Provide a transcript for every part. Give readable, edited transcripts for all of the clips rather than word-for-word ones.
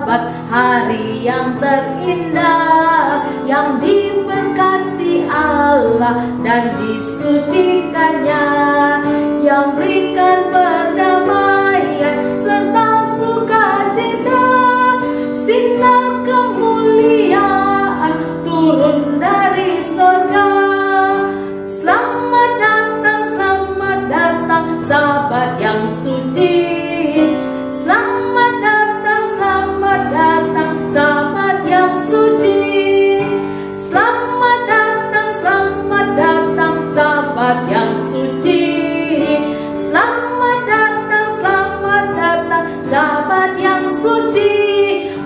Sabat, hari yang terindah, yang diberkati Allah dan disucikannya, yang berikan perdamaian serta sukacita. Sinar kemuliaan turun dari surga. Selamat datang Sabat yang suci. Selamat datang Sabat yang suci. Selamat datang Sabat yang suci. Selamat datang Sabat yang suci.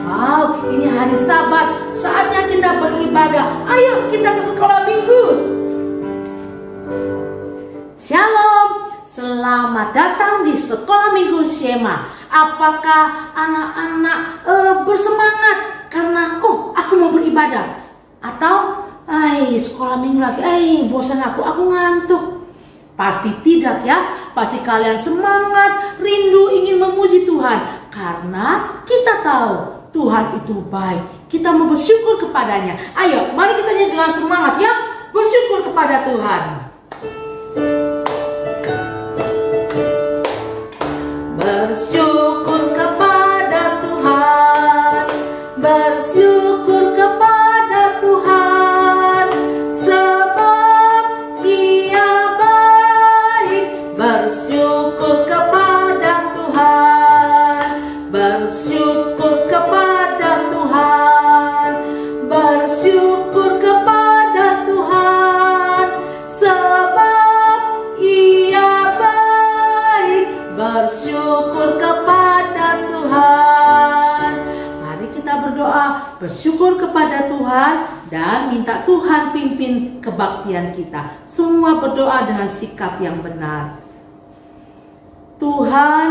Wow, ini hari Sabat, saatnya kita beribadah. Ayo kita ke sekolah minggu. Shalom, selamat datang di sekolah minggu Shema. Apakah anak-anak bersemangat karena aku mau beribadah? Atau sekolah minggu lagi, bosan aku ngantuk? Pasti tidak ya, pasti kalian semangat, rindu ingin memuji Tuhan. Karena kita tahu Tuhan itu baik, kita mau bersyukur kepadanya. Ayo, mari kita nyanyi dengan semangat ya, bersyukur kepada Tuhan. Bersyukur kepada Tuhan, bersyukur kepada Tuhan, sebab Dia baik. Bersyukur kepada Tuhan, bersyukur kepada Tuhan, bersyukur kepada Tuhan, sebab Ia baik. Bersyukur kepada Tuhan. Mari kita berdoa, bersyukur kepada Tuhan dan minta Tuhan pimpin kebaktian kita. Semua berdoa dengan sikap yang benar. Tuhan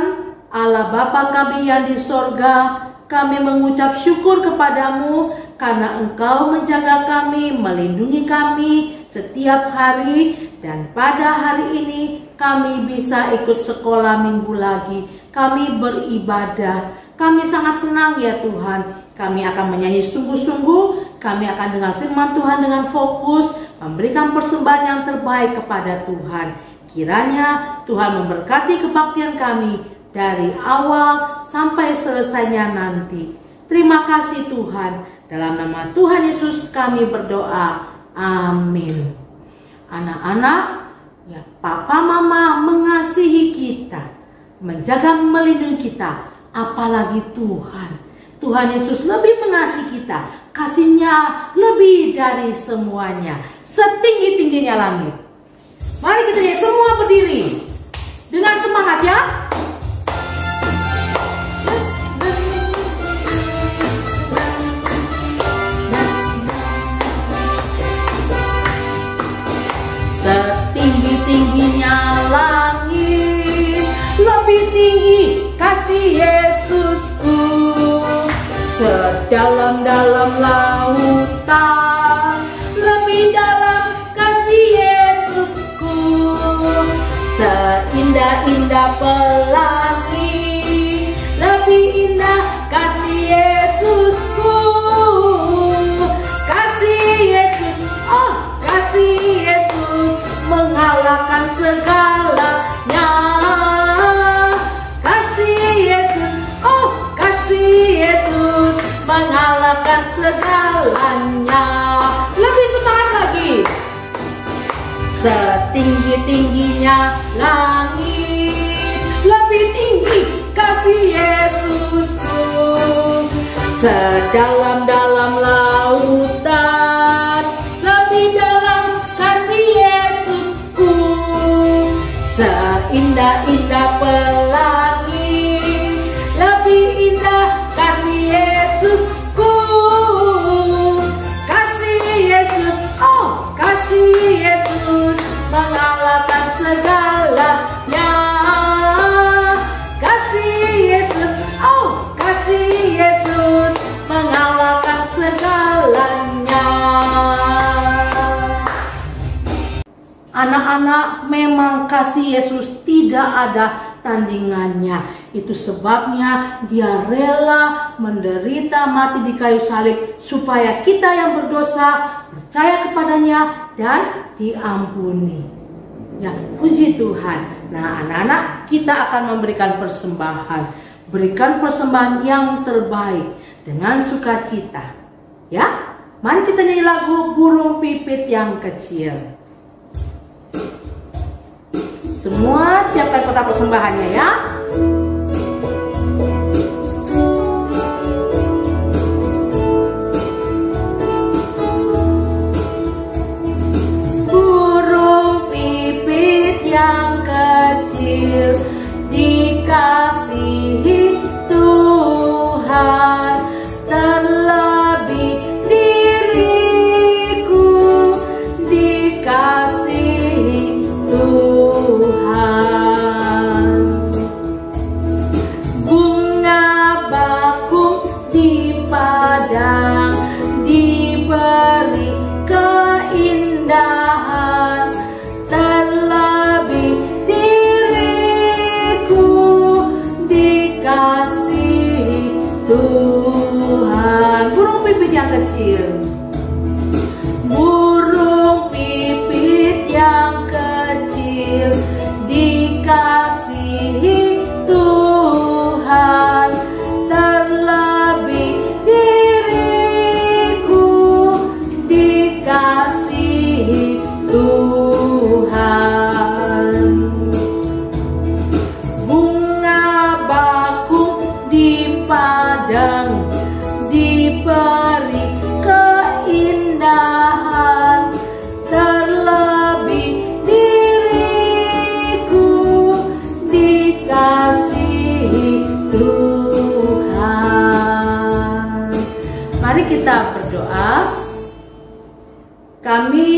Allah Bapa kami yang di sorga, kami mengucap syukur kepadamu karena Engkau menjaga kami, melindungi kami setiap hari. Dan pada hari ini kami bisa ikut sekolah minggu lagi. Kami beribadah. Kami sangat senang ya Tuhan. Kami akan menyanyi sungguh-sungguh. Kami akan dengar firman Tuhan dengan fokus, memberikan persembahan yang terbaik kepada Tuhan. Kiranya Tuhan memberkati kebaktian kami dari awal sampai selesainya nanti. Terima kasih Tuhan. Dalam nama Tuhan Yesus kami berdoa. Amin. Anak-anak, ya papa mama mengasihi kita, menjaga melindungi kita, apalagi Tuhan. Tuhan Yesus lebih mengasihi kita, kasihnya lebih dari semuanya, setinggi-tingginya langit. Mari kita semua berdiri dengan semangat ya. Setinggi-tingginya langit, lebih tinggi kasih Yesusku. Sedalam-dalam lautan, lebih dalam kasih Yesusku. Seindah-indah pelangi, lebih indah kasih Yesusku. Kasih Yesus, kasih Yesus mengalahkan segalanya. Kasih Yesus, kasih Yesus mengalahkan segalanya. Lebih semangat lagi. Setinggi-tingginya langit, lebih tinggi kasih Yesusku. Sedalam-dalam lautan, lebih dalam kasih Yesusku. Seindah-indah pelangi, lebih indah kasih Yesusku. Kasih Yesus, kasih Yesus mengalahkan segalanya. Kasih Yesus, kasih Yesus mengalahkan segalanya. Anak-anak, memang kasih Yesus tidak ada tandingannya. Itu sebabnya dia rela menderita mati di kayu salib supaya kita yang berdosa percaya kepadanya dan diampuni. Ya, puji Tuhan. Nah, anak-anak, kita akan memberikan persembahan. Berikan persembahan yang terbaik dengan sukacita. Ya, mari kita nyanyi lagu Burung Pipit yang Kecil. Semua siapkan kotak persembahannya ya. Burung pipit yang kecil dikasihi Tuhan, terlebih diriku dikasihi Tuhan. Bunga bakung di padang diberi keindahan, terlebih diriku dikasihi Tuhan. Burung pipit yang kecil. Burung pipit yang kecil dikasihi Tuhan, terlebih diriku dikasihi Tuhan. Bunga bakung di padang diberi keindahan, terlebih diriku dikasihi Tuhan. Mari kita berdoa. Kami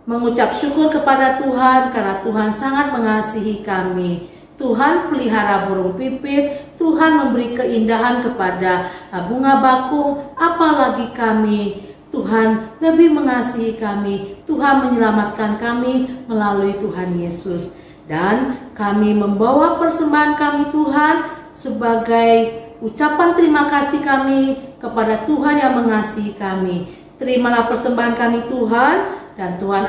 mengucap syukur kepada Tuhan karena Tuhan sangat mengasihi kami. Tuhan pelihara burung pipit, Tuhan memberi keindahan kepada bunga bakung, apalagi kami. Tuhan lebih mengasihi kami, Tuhan menyelamatkan kami melalui Tuhan Yesus. Dan kami membawa persembahan kami Tuhan sebagai ucapan terima kasih kami kepada Tuhan yang mengasihi kami. Terimalah persembahan kami Tuhan, dan Tuhan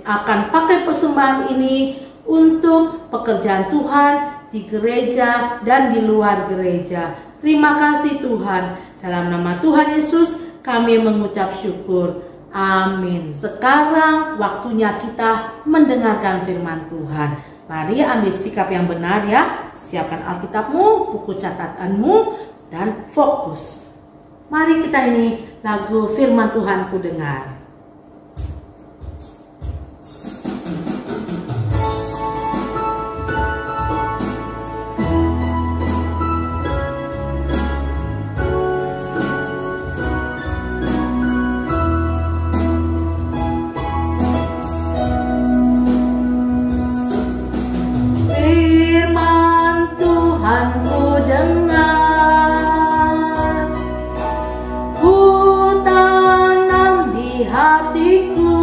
akan pakai persembahan ini untuk pekerjaan Tuhan di gereja dan di luar gereja. Terima kasih Tuhan. Dalam nama Tuhan Yesus kami mengucap syukur. Amin. Sekarang waktunya kita mendengarkan firman Tuhan. Mari ambil sikap yang benar ya. Siapkan Alkitabmu, buku catatanmu, dan fokus. Mari kita ini lagu firman Tuhan ku dengar. Firman Tuhan ku dengar, ku tanam di hatiku,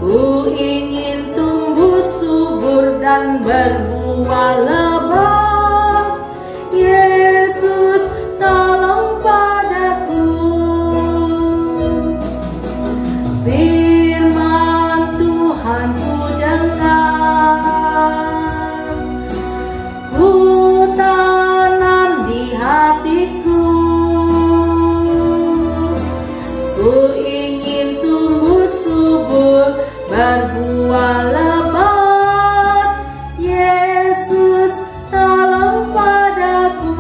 ku ingin tumbuh subur dan berbuah lebat. Yesus tolong padaku. Firman Tuhan ku dengar, ku tanam di hatiku, ku ingin tumbuh subur berbuah lebat. Yesus tolong padaku.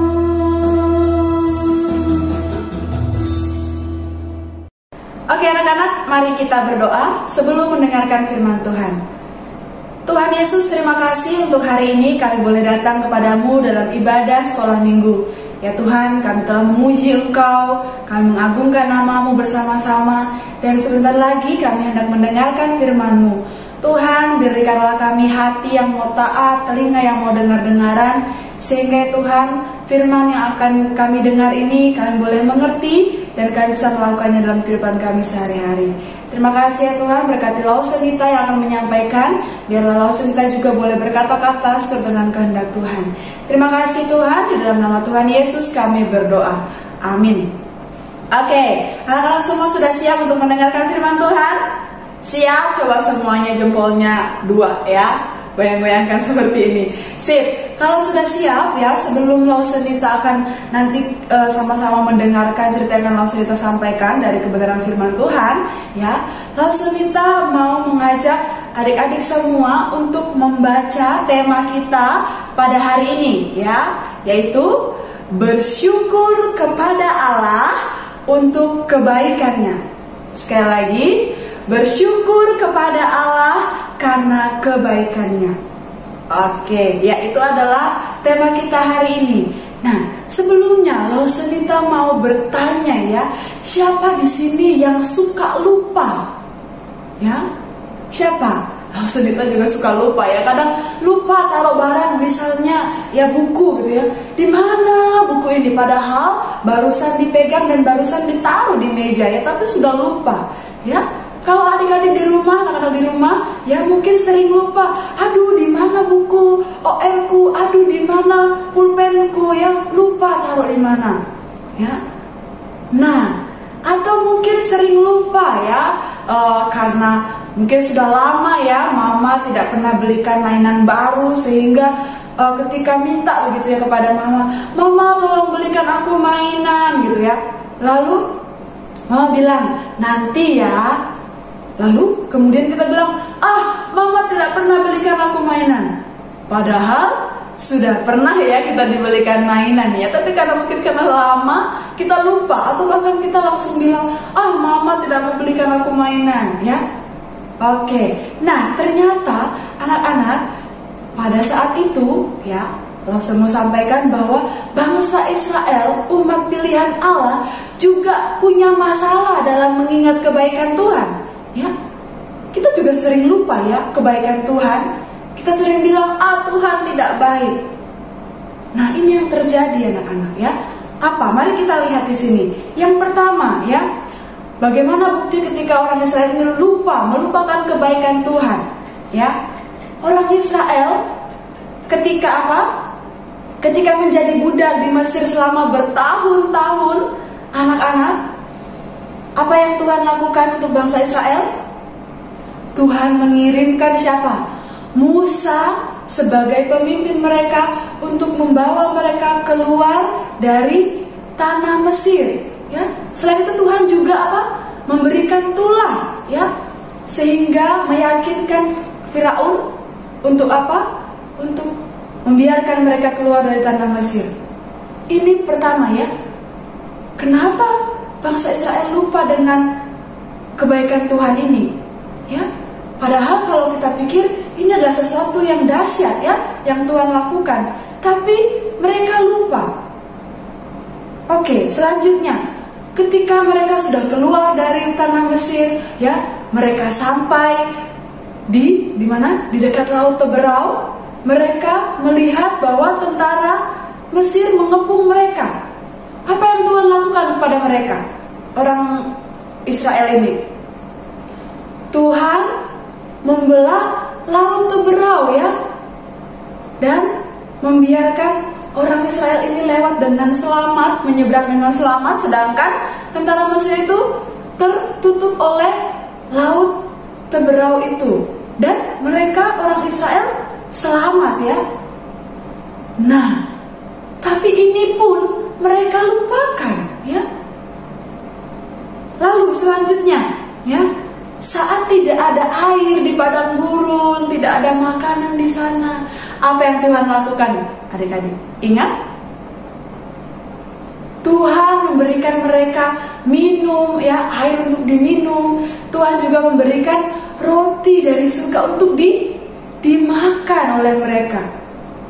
Oke anak-anak, mari kita berdoa sebelum mendengarkan firman Tuhan. Tuhan Yesus, terima kasih untuk hari ini kami boleh datang kepadamu dalam ibadah sekolah minggu. Ya Tuhan, kami telah memuji Engkau, kami mengagungkan nama-Mu bersama-sama, dan sebentar lagi kami hendak mendengarkan firman-Mu. Tuhan, berikanlah kami hati yang mau taat, telinga yang mau dengar-dengaran, sehingga Tuhan, firman yang akan kami dengar ini kami boleh mengerti dan kami bisa melakukannya dalam kehidupan kami sehari-hari. Terima kasih ya Tuhan, berkati Lausenita yang akan menyampaikan. Biarlah Laus Senita juga boleh berkata-kata sesuai dengan kehendak Tuhan. Terima kasih Tuhan, di dalam nama Tuhan Yesus kami berdoa. Amin. Oke, anak-anak semua sudah siap untuk mendengarkan firman Tuhan? Siap? Coba semuanya jempolnya 2 ya. Goyang-goyangkan seperti ini. Sip. Kalau sudah siap ya, sebelum Laus Senita akan nanti sama-sama mendengarkan cerita yang Laus Senita sampaikan dari kebenaran firman Tuhan ya, Laus Senita mau mengajak adik-adik semua untuk membaca tema kita pada hari ini ya, yaitu bersyukur kepada Allah untuk kebaikannya. Sekali lagi, bersyukur kepada Allah karena kebaikannya. Oke, ya itu adalah tema kita hari ini. Nah, sebelumnya Laus Senita mau bertanya ya, siapa di sini yang suka lupa? Ya, siapa? Laus Senita juga suka lupa ya. Kadang lupa taruh barang, misalnya ya buku gitu ya. Di mana buku ini? Padahal barusan dipegang dan barusan ditaruh di meja ya, tapi sudah lupa ya. Kalau adik-adik di rumah, anak-anak di rumah, ya mungkin sering lupa. Aduh, di mana buku OR-ku? Aduh, di mana pulpenku? Ya, lupa taruh di mana. Ya. Nah, atau mungkin sering lupa ya, karena mungkin sudah lama ya, mama tidak pernah belikan mainan baru sehingga ketika minta begitu ya kepada mama, mama tolong belikan aku mainan gitu ya. Lalu mama bilang nanti ya. Lalu kemudian kita bilang, mama tidak pernah belikan aku mainan. Padahal sudah pernah ya kita dibelikan mainan ya. Tapi karena lama kita lupa, atau bahkan kita langsung bilang, mama tidak membelikan aku mainan ya. Oke, nah ternyata anak-anak pada saat itu ya, Laus mau sampaikan bahwa bangsa Israel, umat pilihan Allah, juga punya masalah dalam mengingat kebaikan Tuhan. Ya, kita juga sering lupa ya kebaikan Tuhan. Kita sering bilang, Tuhan tidak baik. Nah, ini yang terjadi anak-anak ya. Apa? Mari kita lihat di sini. Yang pertama ya, bagaimana bukti ketika orang Israel ini melupakan kebaikan Tuhan? Ya, orang Israel ketika apa? Ketika menjadi budak di Mesir selama bertahun-tahun, anak-anak, apa yang Tuhan lakukan untuk bangsa Israel? Tuhan mengirimkan siapa? Musa sebagai pemimpin mereka untuk membawa mereka keluar dari tanah Mesir. Ya, selain itu Tuhan juga apa? Memberikan tulah, ya, sehingga meyakinkan Firaun untuk apa? Untuk membiarkan mereka keluar dari tanah Mesir. Ini pertama ya. Kenapa bangsa Israel lupa dengan kebaikan Tuhan ini? Ya, padahal kalau kita pikir ini adalah sesuatu yang dahsyat ya, yang Tuhan lakukan, tapi mereka lupa. Oke, selanjutnya, ketika mereka sudah keluar dari tanah Mesir, ya, mereka sampai di mana? Di dekat Laut Teberau. Mereka melihat bahwa tentara Mesir mengepung mereka. Apa yang Tuhan lakukan kepada mereka, orang Israel ini? Tuhan membelah Laut Teberau ya, dan membiarkan orang Israel ini lewat dengan selamat, menyeberang dengan selamat, sedangkan tentara Mesir itu tertutup oleh Laut Teberau itu, dan mereka orang Israel selamat ya. Nah, tapi ini pun mereka lupakan ya. Lalu selanjutnya ya, saat tidak ada air di padang gurun, tidak ada makanan di sana, apa yang Tuhan lakukan adik-adik? Ingat? Tuhan memberikan mereka minum ya, air untuk diminum. Tuhan juga memberikan roti dari surga untuk dimakan oleh mereka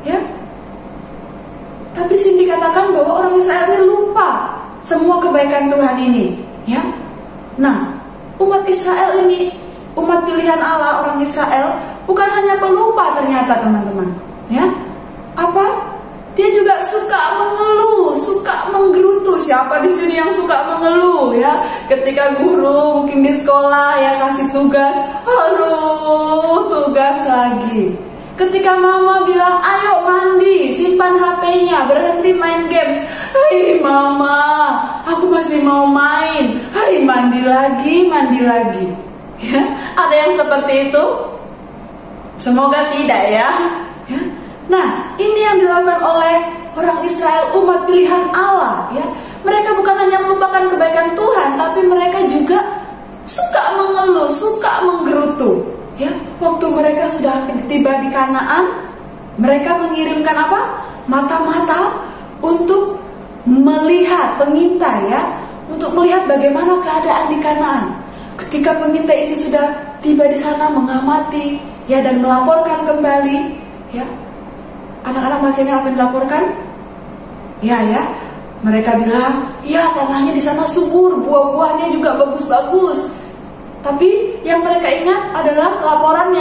ya. Tapi sini dikatakan bahwa orang Israel ini lupa semua kebaikan Tuhan ini ya. Nah, umat Israel ini, umat pilihan Allah, orang Israel, bukan hanya pelupa ternyata teman-teman ya. Apa? Dia juga suka mengeluh, suka menggerutu. Siapa di sini yang suka mengeluh ya? Ketika guru mungkin di sekolah ya kasih tugas, aduh tugas lagi. Ketika mama bilang ayo mandi, simpan HP-nya, berhenti main games, hai mama, aku masih mau main, hai mandi lagi ya, ada yang seperti itu? Semoga tidak ya. Nah, ini yang dilakukan oleh orang Israel, umat pilihan Allah ya. Mereka bukan hanya melupakan kebaikan Tuhan, tapi mereka juga suka mengeluh, suka menggerutu. Ya, waktu mereka sudah tiba di Kanaan, mereka mengirimkan apa? Mata-mata untuk melihat, pengintai ya, untuk melihat bagaimana keadaan di Kanaan. Ketika pengintai ini sudah tiba di sana mengamati, ya, dan melaporkan kembali, ya. Anak-anak masih ingat apa yang dilaporkan? Ya, mereka bilang, ya tanahnya di sana subur, buah-buahnya juga bagus-bagus. Tapi yang mereka ingat adalah laporan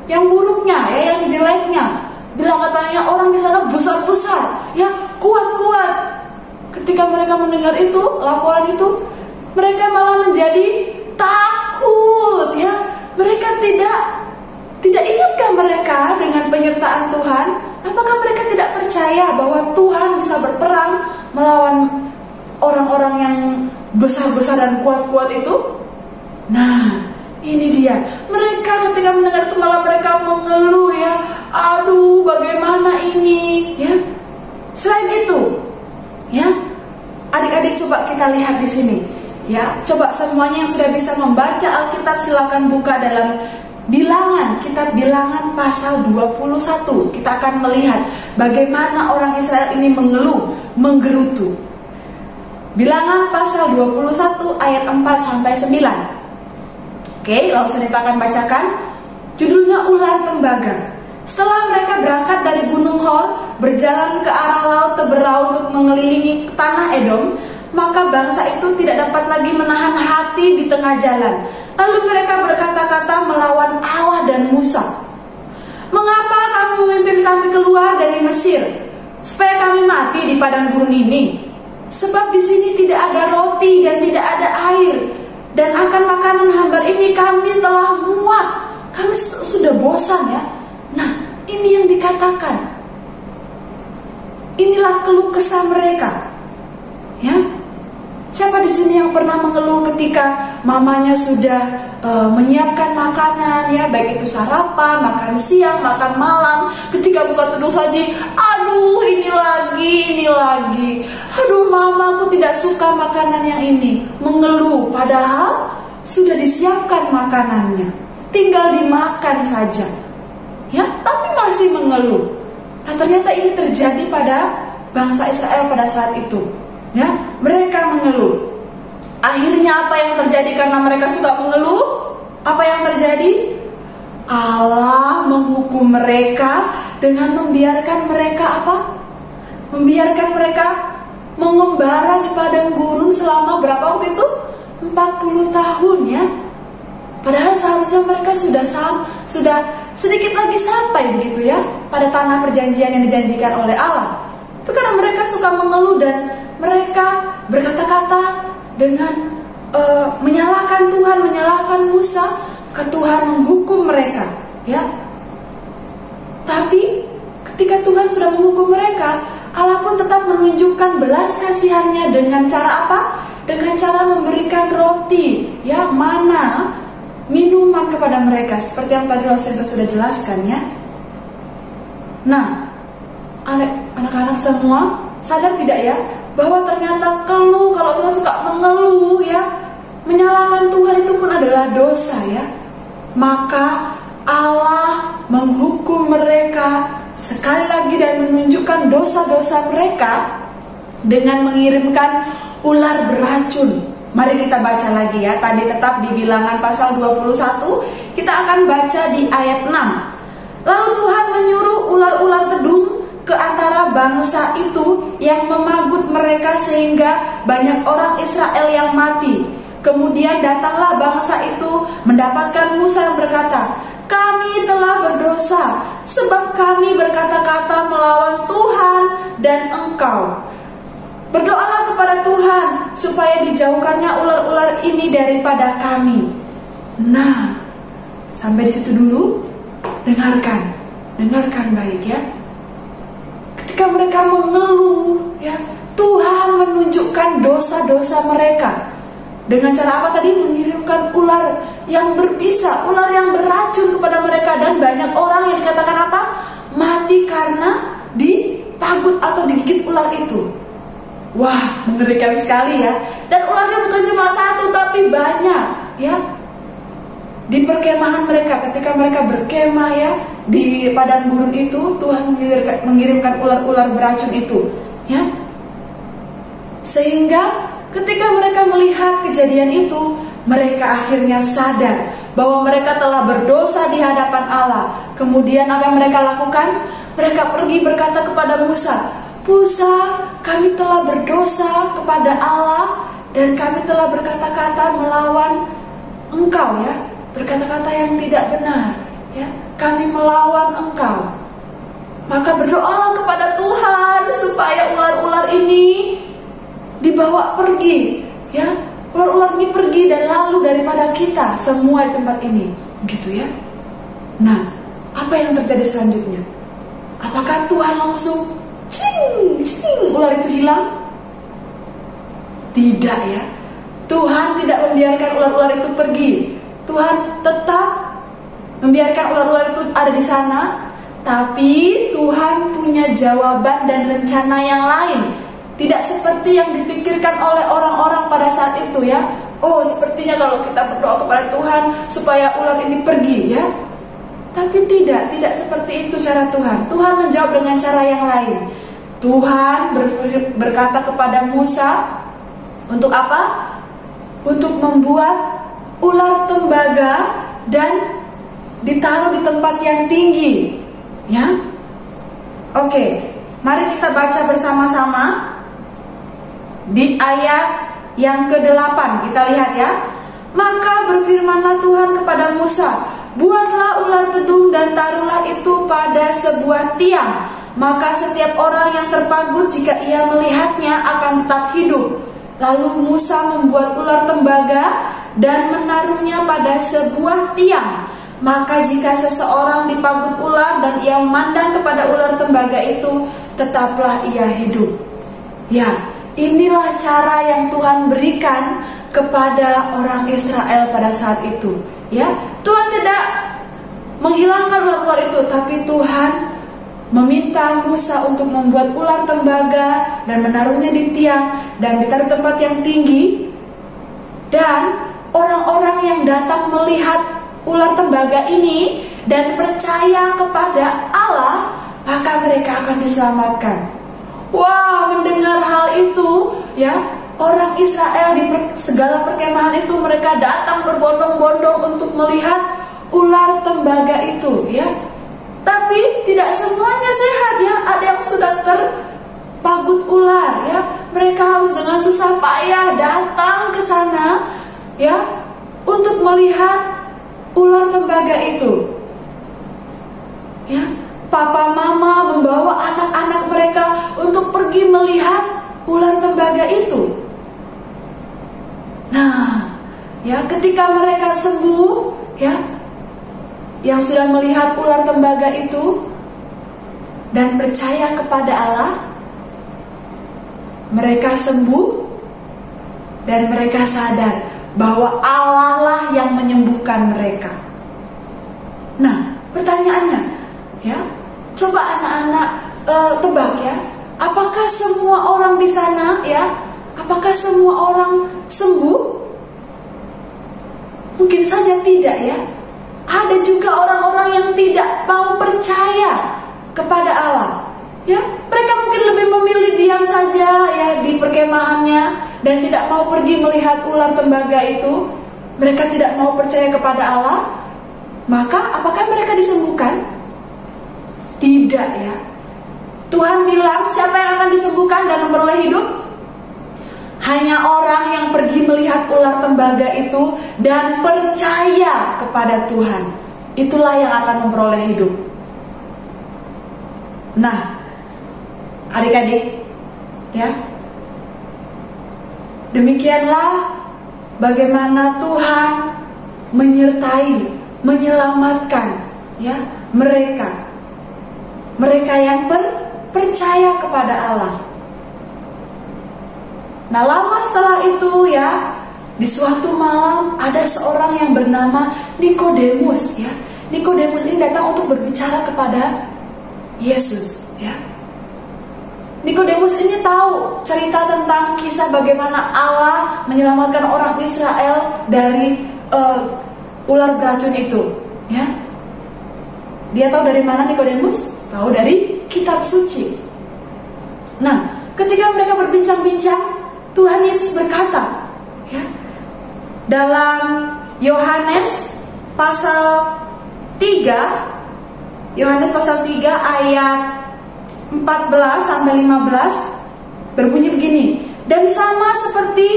yang buruknya, ya, yang jeleknya. Bilang katanya orang di sana besar-besar, ya, kuat-kuat. Ketika mereka mendengar itu, laporan itu, mereka malah menjadi takut, ya. Mereka tidak ingatkah mereka dengan penyertaan Tuhan? Apakah mereka tidak percaya bahwa Tuhan bisa berperang melawan orang-orang yang besar-besar dan kuat-kuat itu? Nah, ini dia. Mereka ketika mendengar itu malah mereka mengeluh ya. Aduh, bagaimana ini? Ya. Selain itu, ya, adik-adik coba kita lihat di sini. Ya, coba semuanya yang sudah bisa membaca Alkitab silakan buka dalam Bilangan, kitab Bilangan pasal 21. Kita akan melihat bagaimana orang Israel ini mengeluh, menggerutu. Bilangan pasal 21 ayat 4 sampai 9. Oke, langsung kita akan bacakan. Judulnya Ular Tembaga. Setelah mereka berangkat dari Gunung Hor, berjalan ke arah Laut Teberau untuk mengelilingi tanah Edom, maka bangsa itu tidak dapat lagi menahan hati di tengah jalan. Lalu mereka berkata-kata melawan Allah dan Musa. Mengapa kamu memimpin kami keluar dari Mesir, supaya kami mati di padang gurun ini? Sebab di sini tidak ada roti dan tidak ada air, dan akan makanan hambar ini kami telah muak. Kami sudah bosan ya. Nah, ini yang dikatakan. Inilah keluh kesah mereka. Ya. Siapa di sini yang pernah mengeluh ketika mamanya sudah menyiapkan makanan ya, baik itu sarapan, makan siang, makan malam, ketika buka tudung saji, aduh ini lagi, aduh mama aku tidak suka makanan yang ini, mengeluh padahal sudah disiapkan makanannya, tinggal dimakan saja, ya, tapi masih mengeluh. Nah ternyata ini terjadi pada bangsa Israel pada saat itu. Ya, mereka mengeluh. Akhirnya apa yang terjadi karena mereka suka mengeluh? Apa yang terjadi? Allah menghukum mereka dengan membiarkan mereka apa? Membiarkan mereka mengembara di padang gurun selama berapa waktu itu? 40 tahun ya. Padahal seharusnya mereka sudah sedikit lagi sampai begitu ya pada tanah perjanjian yang dijanjikan oleh Allah. Itu karena mereka suka mengeluh dan mereka berkata-kata dengan menyalahkan Tuhan, menyalahkan Musa, ke Tuhan menghukum mereka, ya. Tapi ketika Tuhan sudah menghukum mereka, Allah pun tetap menunjukkan belas kasihannya dengan cara apa? Dengan cara memberikan roti, ya, mana, minuman kepada mereka, seperti yang tadi Lausento sudah jelaskan, ya. Nah, anak-anak semua sadar tidak ya? Bahwa ternyata keluh, kalau kita suka mengeluh ya, menyalahkan Tuhan itu pun adalah dosa ya. Maka Allah menghukum mereka sekali lagi dan menunjukkan dosa-dosa mereka dengan mengirimkan ular beracun. Mari kita baca lagi ya. Tadi tetap di Bilangan pasal 21, kita akan baca di ayat 6. Lalu Tuhan menyuruh ular-ular tedung ke antara bangsa itu yang memagut mereka sehingga banyak orang Israel yang mati. Kemudian datanglah bangsa itu mendapatkan Musa yang berkata, kami telah berdosa sebab kami berkata-kata melawan Tuhan dan engkau. Berdoalah kepada Tuhan supaya supaya dijauhkannya ular-ular ini daripada kami. Nah, sampai di situ dulu. Dengarkan baik ya. Ketika mereka mengeluh ya, Tuhan menunjukkan dosa-dosa mereka. Dengan cara apa tadi? Mengirimkan ular yang berbisa, ular yang beracun kepada mereka. Dan banyak orang yang dikatakan apa? Mati karena dipagut atau digigit ular itu. Wah, mengerikan sekali ya. Dan ularnya bukan cuma satu, tapi banyak ya. Di perkemahan mereka, ketika mereka berkemah ya, di padang gurun itu, Tuhan mengirimkan ular-ular beracun itu ya. Sehingga ketika mereka melihat kejadian itu, mereka akhirnya sadar bahwa mereka telah berdosa di hadapan Allah. Kemudian apa yang mereka lakukan? Mereka pergi berkata kepada Musa, "Musa, kami telah berdosa kepada Allah dan kami telah berkata-kata melawan engkau ya, berkata-kata yang tidak benar ya. Kami melawan engkau. Maka berdoalah kepada Tuhan supaya ular-ular ini dibawa pergi ya. Ular-ular ini pergi dan lalu daripada kita semua di tempat ini." Begitu ya. Nah, apa yang terjadi selanjutnya? Apakah Tuhan langsung cing ular itu hilang? Tidak ya. Tuhan tidak membiarkan ular-ular itu pergi. Tuhan tetap membiarkan ular-ular itu ada di sana, tapi Tuhan punya jawaban dan rencana yang lain. Tidak seperti yang dipikirkan oleh orang-orang pada saat itu ya. Oh, sepertinya kalau kita berdoa kepada Tuhan supaya ular ini pergi ya. Tapi tidak seperti itu cara Tuhan. Tuhan menjawab dengan cara yang lain. Tuhan berkata kepada Musa, untuk apa? Untuk membuat ular tembaga dan ditaruh di tempat yang tinggi ya. Oke, mari kita baca bersama-sama di ayat yang ke-8. Kita lihat ya. Maka berfirmanlah Tuhan kepada Musa, "Buatlah ular kedung dan taruhlah itu pada sebuah tiang. Maka setiap orang yang terpagut jika ia melihatnya akan tetap hidup." Lalu Musa membuat ular tembaga dan menaruhnya pada sebuah tiang. Maka jika seseorang dipagut ular dan ia memandang kepada ular tembaga itu, tetaplah ia hidup. Ya, inilah cara yang Tuhan berikan kepada orang Israel pada saat itu. Ya, Tuhan tidak menghilangkan ular-ular itu, tapi Tuhan meminta Musa untuk membuat ular tembaga dan menaruhnya di tiang dan ditaruh tempat yang tinggi. Dan orang-orang yang datang melihat ular tembaga ini dan percaya kepada Allah, maka mereka akan diselamatkan. Wah, mendengar hal itu ya, orang Israel di segala perkemahan itu mereka datang berbondong-bondong untuk melihat ular tembaga itu ya. Tapi tidak semuanya sehat ya, ada yang sudah terpagut ular ya. Mereka harus dengan susah payah datang ke sana ya untuk melihat ular tembaga itu. Ya, papa mama membawa anak-anak mereka untuk pergi melihat ular tembaga itu. Nah, ya ketika mereka sembuh ya, yang sudah melihat ular tembaga itu dan percaya kepada Allah, mereka sembuh dan mereka sadar bahwa Allah lah yang menyembuhkan mereka. Nah, pertanyaannya ya, coba anak-anak tebak ya, apakah semua orang di sana ya, apakah semua orang sembuh? Mungkin saja tidak ya. Ada juga orang-orang yang tidak mau percaya kepada Allah ya. Mereka mungkin lebih memilih diam saja ya di perkemahannya dan tidak mau pergi melihat ular tembaga itu. Mereka tidak mau percaya kepada Allah. Maka apakah mereka disembuhkan? Tidak ya. Tuhan bilang siapa yang akan disembuhkan dan memperoleh hidup? Hanya orang yang pergi melihat ular tembaga itu dan percaya kepada Tuhan. Itulah yang akan memperoleh hidup. Nah, adik-adik ya, demikianlah bagaimana Tuhan menyertai, menyelamatkan ya mereka yang percaya kepada Allah. Nah, lama setelah itu ya, di suatu malam ada seorang yang bernama Nikodemus ya. Nikodemus ini datang untuk berbicara kepada Yesus ya. Nikodemus ini tahu cerita tentang kisah bagaimana Allah menyelamatkan orang Israel dari ular beracun itu ya. Dia tahu dari mana Nikodemus? Tahu dari kitab suci. Nah, ketika mereka berbincang-bincang, Tuhan Yesus berkata ya, dalam Yohanes pasal 3 ayat 14 sampai 15 berbunyi begini. Dan sama seperti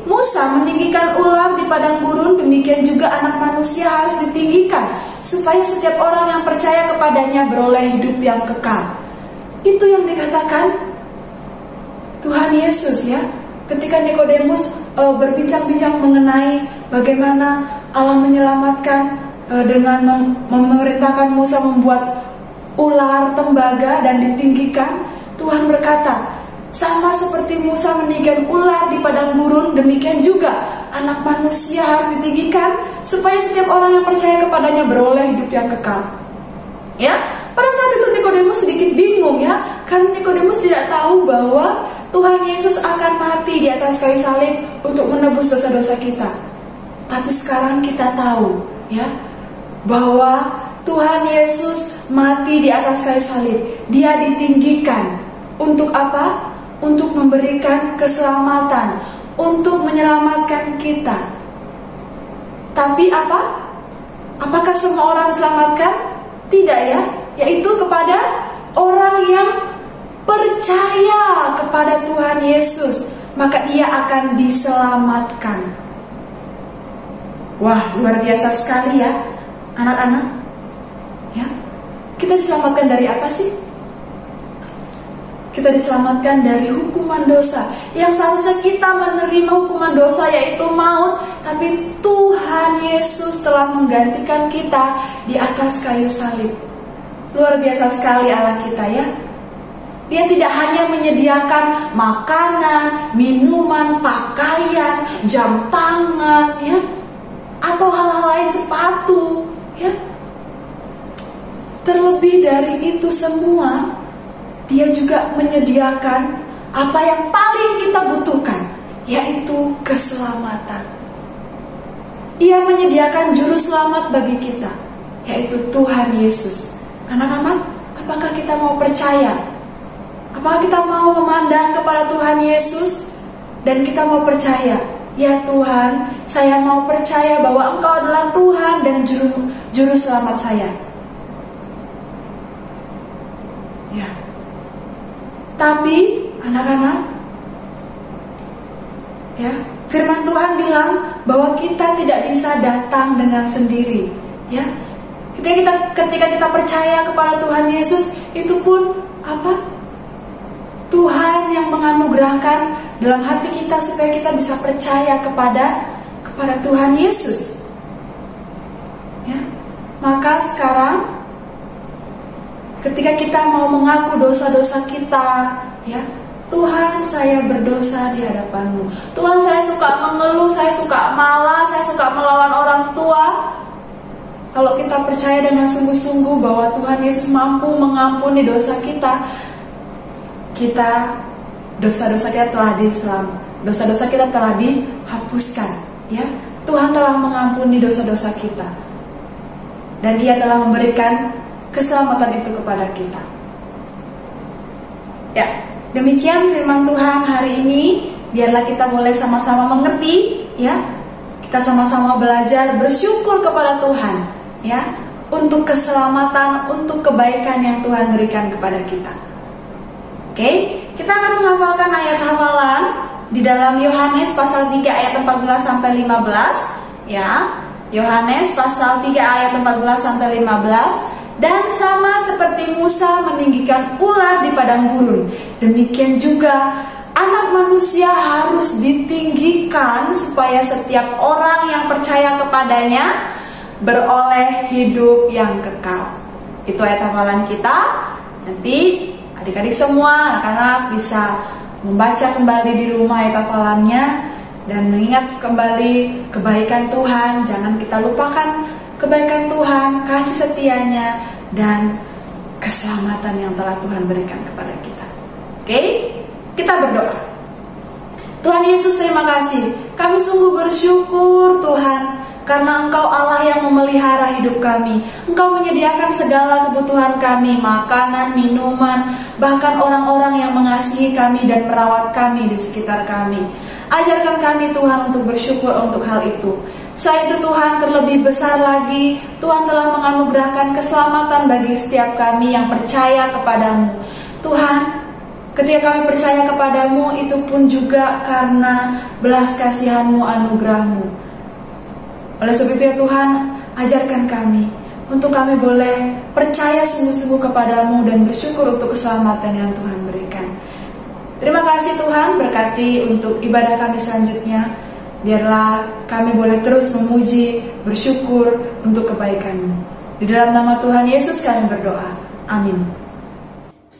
Musa meninggikan ular di padang gurun, demikian juga Anak Manusia harus ditinggikan, supaya setiap orang yang percaya kepadanya beroleh hidup yang kekal. Itu yang dikatakan Tuhan Yesus ya. Ketika Nikodemus berbincang-bincang mengenai bagaimana Allah menyelamatkan dengan memerintahkan Musa membuat ular tembaga dan ditinggikan, Tuhan berkata, sama seperti Musa meninggikan ular di padang gurun, demikian juga Anak Manusia harus ditinggikan, supaya setiap orang yang percaya kepadanya beroleh hidup yang kekal. Ya, pada saat itu Nikodemus sedikit bingung ya, karena Nikodemus tidak tahu bahwa Tuhan Yesus akan mati di atas kayu salib untuk menebus dosa-dosa kita. Tapi sekarang kita tahu ya, bahwa Tuhan Yesus mati di atas kayu salib. Dia ditinggikan untuk apa? Untuk memberikan keselamatan, untuk menyelamatkan kita. Tapi apa? Apakah semua orang diselamatkan? Tidak ya, yaitu kepada orang yang percaya kepada Tuhan Yesus, maka ia akan diselamatkan. Wah, luar biasa sekali ya, anak-anak. Ya, kita diselamatkan dari apa sih? Kita diselamatkan dari hukuman dosa. Yang seharusnya kita menerima hukuman dosa, yaitu maut, tapi Tuhan Yesus telah menggantikan kita di atas kayu salib. Luar biasa sekali Allah kita ya. Dia tidak hanya menyediakan makanan, minuman, pakaian, jam tangan ya, atau hal-hal lain, sepatu ya. Terlebih dari itu semua, Dia juga menyediakan apa yang paling kita butuhkan, yaitu keselamatan. Ia menyediakan juru selamat bagi kita, yaitu Tuhan Yesus. Anak-anak, apakah kita mau percaya? Apakah kita mau memandang kepada Tuhan Yesus dan kita mau percaya, ya Tuhan, saya mau percaya bahwa Engkau adalah Tuhan dan juru selamat saya. Ya. Tapi anak-anak, ya, firman Tuhan bilang bahwa kita tidak bisa datang dengan sendiri, ya. Ketika kita percaya kepada Tuhan Yesus, itu pun apa? Tuhan yang menganugerahkan dalam hati kita supaya kita bisa percaya kepada Tuhan Yesus. Ya. Maka sekarang ketika kita mau mengaku dosa-dosa kita, ya, Tuhan, saya berdosa di hadapan-Mu. Tuhan, saya suka mengeluh, saya suka marah, saya suka melawan orang tua. Kalau kita percaya dengan sungguh-sungguh bahwa Tuhan Yesus mampu mengampuni dosa kita, dosa-dosa kita telah dihapuskan, ya. Tuhan telah mengampuni dosa-dosa kita, dan Dia telah memberikan keselamatan itu kepada kita. Ya, demikian firman Tuhan hari ini. Biarlah kita boleh sama-sama mengerti, ya. Kita sama-sama belajar bersyukur kepada Tuhan, ya, untuk keselamatan, untuk kebaikan yang Tuhan berikan kepada kita. Oke, kita akan menghafalkan ayat hafalan di dalam Yohanes pasal 3 ayat 14 sampai 15, ya. Yohanes pasal 3 ayat 14 sampai 15. Dan sama seperti Musa meninggikan ular di padang gurun, demikian juga Anak manusia harus ditinggikan supaya setiap orang yang percaya kepadanya beroleh hidup yang kekal. Itu ayat hafalan kita. Nanti adik-adik semua, anak-anak bisa membaca kembali di rumah ayat hafalannya dan mengingat kembali kebaikan Tuhan. Jangan kita lupakan kebaikan Tuhan, kasih setianya, dan keselamatan yang telah Tuhan berikan kepada kita. Oke? Kita berdoa. Tuhan Yesus, terima kasih. Kami sungguh bersyukur Tuhan, karena Engkau Allah yang memelihara hidup kami. Engkau menyediakan segala kebutuhan kami, makanan, minuman, bahkan orang-orang yang mengasihi kami dan merawat kami di sekitar kami. Ajarkan kami Tuhan untuk bersyukur untuk hal itu. Selain itu Tuhan, terlebih besar lagi, Tuhan telah menganugerahkan keselamatan bagi setiap kami yang percaya kepadamu. Tuhan, ketika kami percaya kepadamu, itu pun juga karena belas kasihan-Mu, anugerah-Mu. Oleh sebab itu ya Tuhan, ajarkan kami untuk kami boleh percaya sungguh-sungguh kepadamu dan bersyukur untuk keselamatan yang Tuhan berikan. Terima kasih Tuhan, berkati untuk ibadah kami selanjutnya. Biarlah kami boleh terus memuji, bersyukur untuk kebaikan-Mu. Di dalam nama Tuhan Yesus kami berdoa. Amin.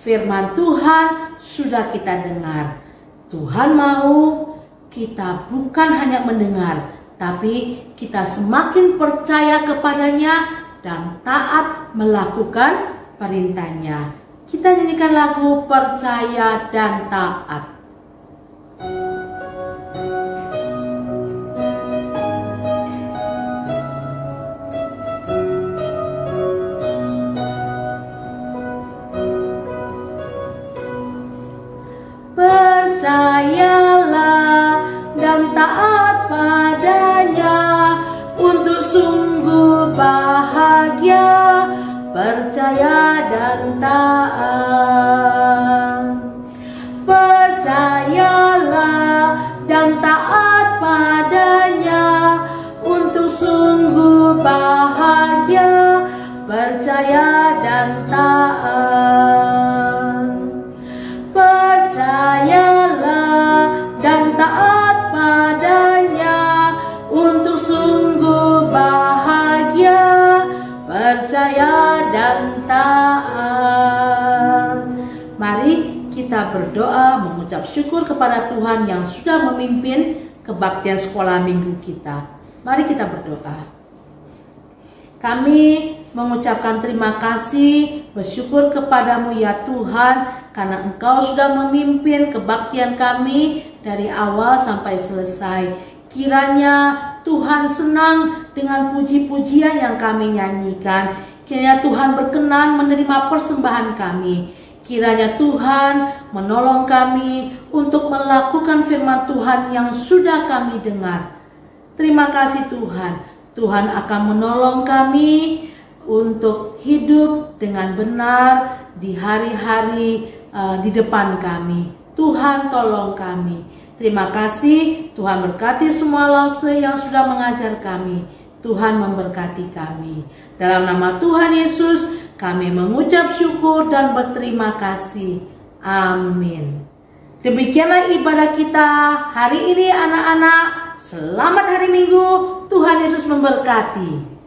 Firman Tuhan sudah kita dengar. Tuhan mau kita bukan hanya mendengar, tapi kita semakin percaya kepadanya dan taat melakukan perintahnya. Kita nyanyikan lagu Percaya dan Taat. Percayalah dan taat padanya untuk sungguh bahagia. Percaya dan taat. Percayalah dan taat padanya untuk sungguh bahagia. Percaya dan taat. Percayalah dan taat padanya untuk sungguh bahagia. Percaya dan taat. Mari kita berdoa mengucap syukur kepada Tuhan yang sudah memimpin kebaktian sekolah minggu kita. Mari kita berdoa. Kami mengucapkan terima kasih, bersyukur kepadamu ya Tuhan, karena Engkau sudah memimpin kebaktian kami dari awal sampai selesai. Kiranya Tuhan senang dengan puji-pujian yang kami nyanyikan. Kiranya Tuhan berkenan menerima persembahan kami. Kiranya Tuhan menolong kami untuk melakukan firman Tuhan yang sudah kami dengar. Terima kasih Tuhan. Tuhan akan menolong kami untuk hidup dengan benar di hari-hari di depan kami. Tuhan tolong kami. Terima kasih, Tuhan berkati semua lause yang sudah mengajar kami. Tuhan memberkati kami. Dalam nama Tuhan Yesus, kami mengucap syukur dan berterima kasih. Amin. Demikianlah ibadah kita hari ini anak-anak. Selamat hari Minggu. Tuhan Yesus memberkati.